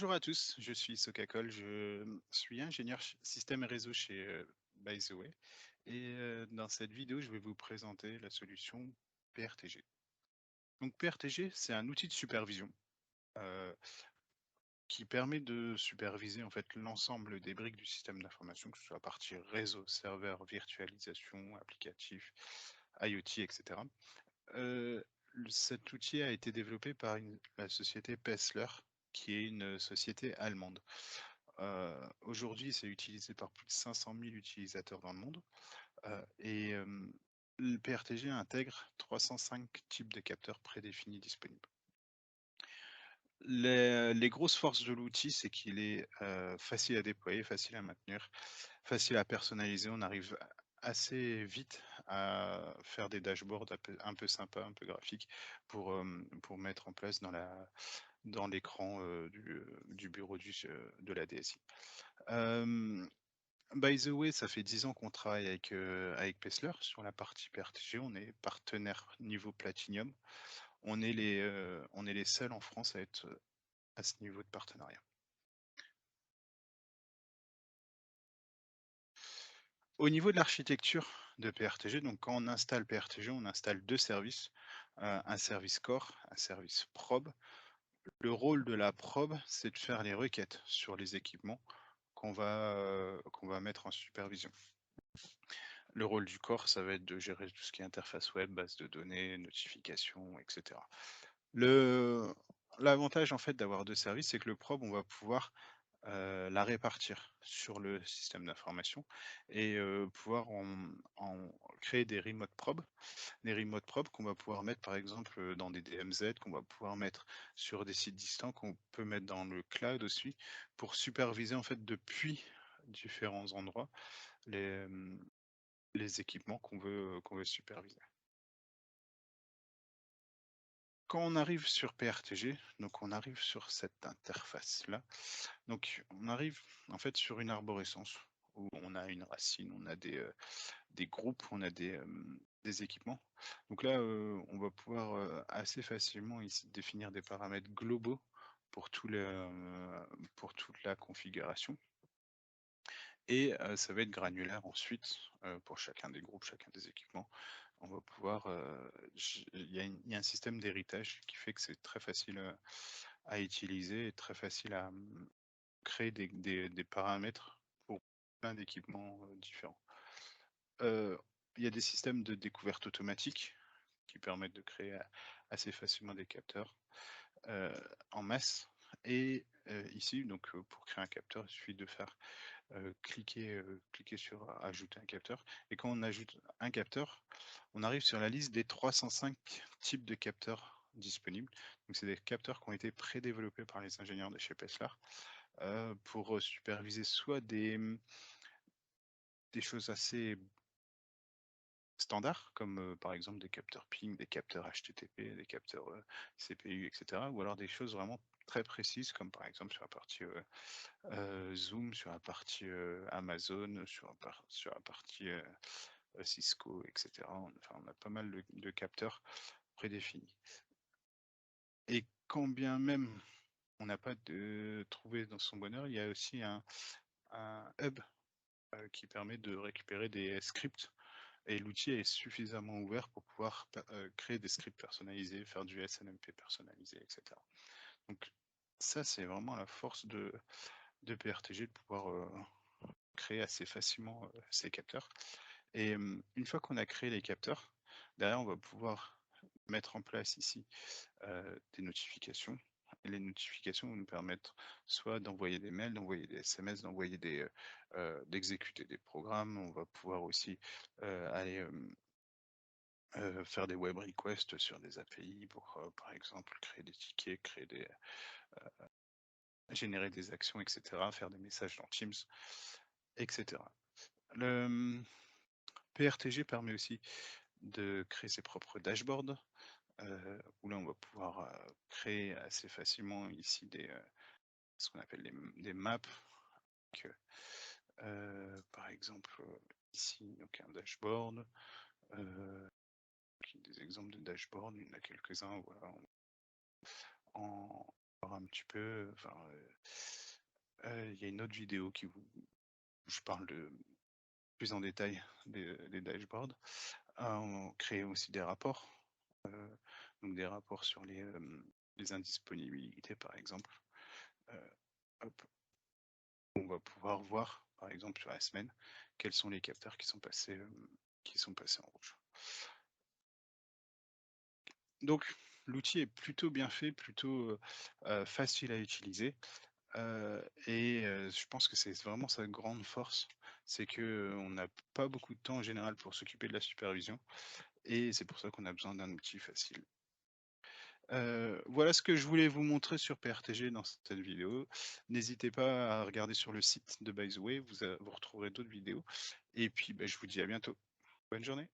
Bonjour à tous, je suis Sokakol, je suis ingénieur système et réseau chez By the Way. Et dans cette vidéo, je vais vous présenter la solution PRTG. Donc PRTG, c'est un outil de supervision euh, qui permet de superviser en fait l'ensemble des briques du système d'information, que ce soit la partie réseau, serveur, virtualisation, applicatif, IoT, etc. Euh, Cet outil a été développé par la société Pessler, qui est une société allemande. Aujourd'hui, c'est utilisé par plus de 500 000 utilisateurs dans le monde. Le PRTG intègre 305 types de capteurs prédéfinis disponibles. Les grosses forces de l'outil, c'est qu'il est facile à déployer, facile à maintenir, facile à personnaliser. On arrive assez vite à faire des dashboards un peu sympas, un peu graphiques pour mettre en place dans l'écran du bureau de la DSI. By the way, ça fait 10 ans qu'on travaille avec Pessler sur la partie PRTG. On est partenaire niveau Platinum. On est les seuls en France à être à ce niveau de partenariat. Au niveau de l'architecture de PRTG, donc quand on installe PRTG, on installe deux services, un service core, un service probe. Le rôle de la probe, c'est de faire les requêtes sur les équipements qu'on va mettre en supervision. Le rôle du corps, ça va être de gérer tout ce qui est interface web, base de données, notifications, etc. L'avantage en fait d'avoir deux services, c'est que le probe, on va pouvoir la répartir sur le système d'information et pouvoir en créer des remote probes. Des remote probes qu'on va pouvoir mettre par exemple dans des DMZ, qu'on va pouvoir mettre sur des sites distants, qu'on peut mettre dans le cloud aussi, pour superviser en fait depuis différents endroits les, les équipements qu'on veut superviser. Quand on arrive sur PRTG, donc on arrive sur cette interface-là, donc on arrive en fait sur une arborescence où on a une racine, on a des groupes, on a des équipements. Donc là, on va pouvoir assez facilement ici définir des paramètres globaux pour, pour toute la configuration. Et ça va être granulaire ensuite pour chacun des groupes, chacun des équipements. On va pouvoir, il y a un système d'héritage qui fait que c'est très facile à utiliser et très facile à créer des paramètres pour plein d'équipements différents. Il y a des systèmes de découverte automatique qui permettent de créer assez facilement des capteurs en masse. Et ici, donc pour créer un capteur, il suffit de faire cliquer sur ajouter un capteur. Et quand on ajoute un capteur, on arrive sur la liste des 305 types de capteurs disponibles. Donc c'est des capteurs qui ont été prédéveloppés par les ingénieurs de chez Pessler pour superviser soit des choses assez standards, comme par exemple des capteurs ping, des capteurs HTTP, des capteurs CPU, etc. Ou alors des choses vraiment très précises, comme par exemple sur la partie Zoom, sur la partie Amazon, sur la partie Cisco, etc. Enfin, on a pas mal de capteurs prédéfinis. Et quand bien même on n'a pas de trouvé dans son bonheur, il y a aussi un hub qui permet de récupérer des scripts. Et l'outil est suffisamment ouvert pour pouvoir créer des scripts personnalisés, faire du SNMP personnalisé, etc. Donc ça, c'est vraiment la force de PRTG, de pouvoir créer assez facilement ces capteurs. Et une fois qu'on a créé les capteurs, derrière, on va pouvoir mettre en place ici des notifications. Et les notifications vont nous permettre soit d'envoyer des mails, d'envoyer des SMS, d'exécuter des programmes. On va pouvoir aussi aller faire des web requests sur des API pour, par exemple, créer des tickets, générer des actions, etc., faire des messages dans Teams, etc. Le PRTG permet aussi de créer ses propres dashboards, où là on va pouvoir créer assez facilement ici ce qu'on appelle des maps. Donc, par exemple, ici, donc un dashboard, des exemples de dashboard, il y en a quelques-uns, voilà, voir un petit peu, enfin, il y a une autre vidéo où je parle plus en détail des dashboards. On crée aussi des rapports, donc des rapports sur les indisponibilités, par exemple. Hop, on va pouvoir voir, par exemple, sur la semaine, quels sont les capteurs qui sont passés en rouge. Donc, l'outil est plutôt bien fait, plutôt facile à utiliser. Je pense que c'est vraiment sa grande force, c'est que on n'a pas beaucoup de temps en général pour s'occuper de la supervision et c'est pour ça qu'on a besoin d'un outil facile. Voilà ce que je voulais vous montrer sur PRTG dans cette vidéo. N'hésitez pas à regarder sur le site de By the Way, vous retrouverez d'autres vidéos et puis, bah, je vous dis à bientôt. Bonne journée.